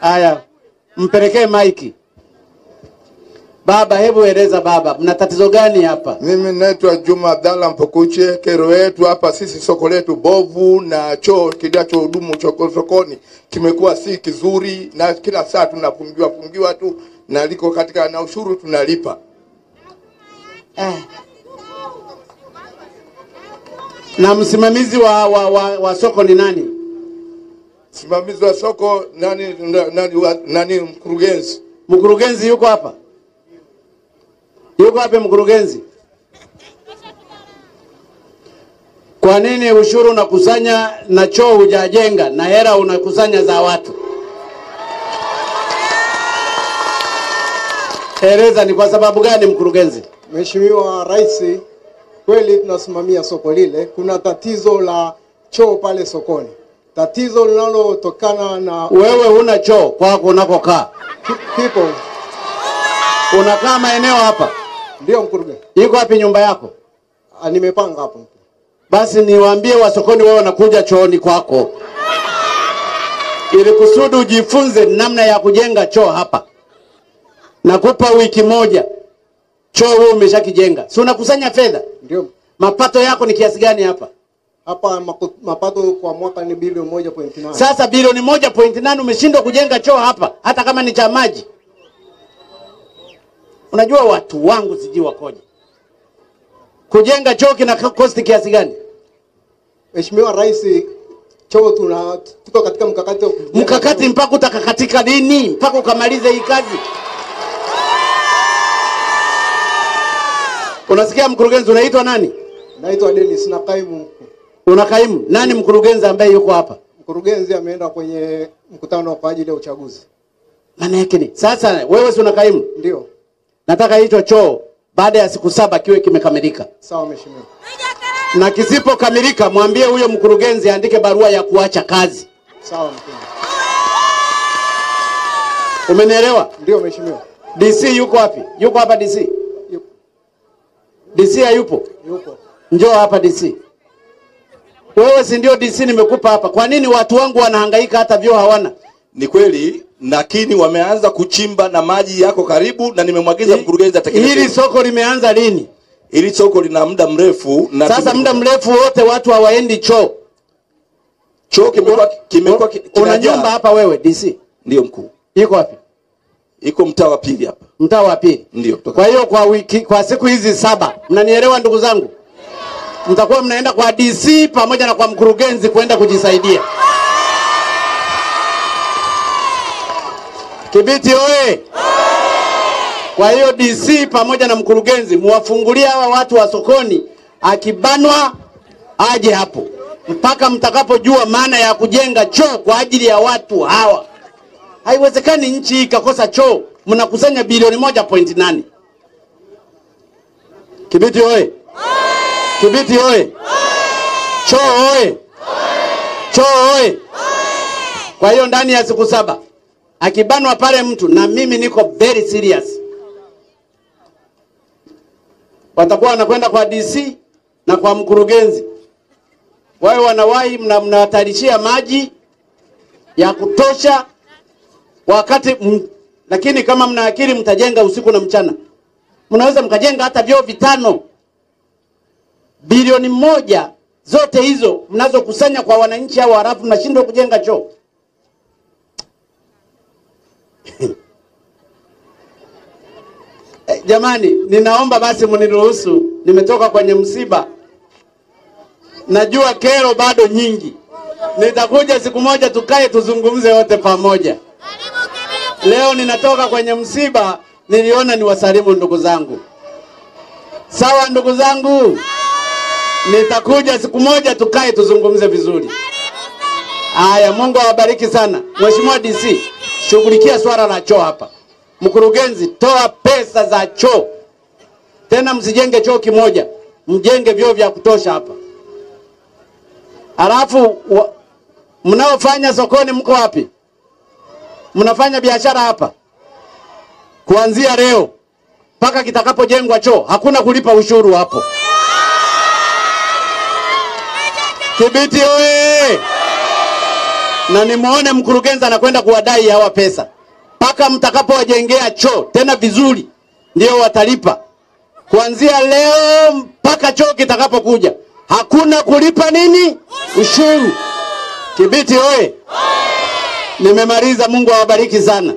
Haya, mpelekee maiki. Baba, hebu eleza baba, mna tatizo gani hapa? Mimi naitwa Juma Abdalla Mpokuche. Kero yetu hapa sisi, soko letu bovu na choo kinachohudumu sokoni kimekuwa si kizuri, na kila saa tunafungiwa tu, na liko katika na ushuru tunalipa. Na msimamizi wa soko ni nani? Msimamizi wa soko nani mkurugenzi? Mkurugenzi yuko hapa? Yuko hapa mkurugenzi? Kwa nini ushuru unakusanya na choo hujajenga na hela unakusanya za watu? Eleza ni kwa sababu gani mkurugenzi? Mheshimiwa Rais, kweli tunasimamia soko lile. Kuna tatizo la choo pale sokoni. Tatizo linalotokana na wewe huna choo kwako unakokaa. Kipo. Unakaa maeneo hapa? Ndio mkurugenzi. Iko wapi nyumba yako? Nimepanga hapo. Basi niwaambie wa sokoni wao wanakuja chooni kwako, ili kusudi ujifunze namna ya kujenga choo hapa. Nakupa wiki moja, choo wewe umeshakijenga. Si unakusanya fedha? Ndio. Mapato yako ni kiasi gani hapa? Hapa mapato kwa mwaka ni bilioni 1.8. Sasa bilioni 1.8 umeshindwa kujenga choo hapa, hata kama ni cha maji. Unajua watu wangu siji wakoje. Kujenga choo kina cost kiasi gani? Mheshimiwa Rais, choo tuko katika mkakati mpaka utakakatika lini? Mpaka ukamalize hii kazi. Unasikia mkurugenzi, unaitwa nani? Naitwa Dennis na kaimu. Unakaimu? Nani mkurugenzi ambaye yuko hapa? Mkurugenzi ameenda kwenye mkutano kwa ajili ya uchaguzi. Maana yake ni sasa wewe si unakaimu? Ndio. Nataka hicho choo baada ya siku 7 kiwe kimekamilika. Sawa mheshimiwa. Na kisipokamilika mwambie huyo mkurugenzi andike barua ya kuacha kazi. Sawa mheshimiwa. Umenielewa? Ndio mheshimiwa. DC yuko wapi? Yuko hapa DC? Yupo. DC hayupo? Yupo. Njoo hapa DC. Wewe si ndio DC nimekupa hapa. Kwa nini watu wangu wanahangaika hata vyoo hawana? Ni kweli, lakini wameanza kuchimba na maji yako karibu, na nimemwagiza mkurugenzi atekeleze. Hili soko limeanza lini? Hili soko lina muda mrefu, na sasa muda mrefu wote watu hawaendi choo. Choo kimekuwa una nyumba hapa wewe DC? Ndio mkuu. Iko wapi? Iko mtaa wa pili hapa. Mtaa wa pili? Ndio. Kwa hiyo kwa siku hizi 7, mnanielewa ndugu zangu? Mtakuwa mnaenda kwa DC pamoja na kwa mkurugenzi kwenda kujisaidia. Kibiti oe! Kwa hiyo DC pamoja na mkurugenzi muwafungulie hawa watu wa sokoni, akibanwa aje hapo mpaka mtakapojua maana ya kujenga choo kwa ajili ya watu hawa. Haiwezekani nchi hii ikakosa choo. Mnakusanya bilioni 1.8. Kibiti oe! Kibiti oe! Choo oe! Choo oe! Kwa hiyo ndani ya siku 7 akibanwa pale mtu, na mimi niko very serious, watakuwa wanakwenda kwa DC na kwa mkurugenzi. Wao wanawahi mnawatarishia maji ya kutosha wakati lakini kama mna akili mtajenga usiku na mchana. Mnaweza mkajenga hata vyoo 5. Bilioni 1 zote hizo mnazokusanya kwa wananchi hao, halafu mnashindwa kujenga choo. Jamani, ninaomba basi mniruhusu, nimetoka kwenye msiba. Najua kero bado nyingi. Nitakuja siku moja tukae tuzungumze wote pamoja. Leo ninatoka kwenye msiba, niliona niwasalimu ndugu zangu. Sawa ndugu zangu? Nitakuja siku moja tukae tuzungumze vizuri. Haya, Mungu awabariki sana. Mheshimiwa DC, shughulikia swala la choo hapa. Mkurugenzi, toa pesa za choo. Tena msijenge choo kimoja, mjenge vyoo vya kutosha hapa. Alafu mnaofanya sokoni mko wapi? Mnafanya biashara hapa? Kuanzia leo mpaka kitakapojengwa choo hakuna kulipa ushuru hapo. Kibiti oye! na nimuone mkurugenzi anakwenda kuwadai hawa pesa. Paka mtakapowajengea choo tena vizuri ndio watalipa. Kuanzia leo mpaka choo kitakapokuja hakuna kulipa nini? Ushuru. Kibiti oye! Nimemaliza, Mungu awabariki sana.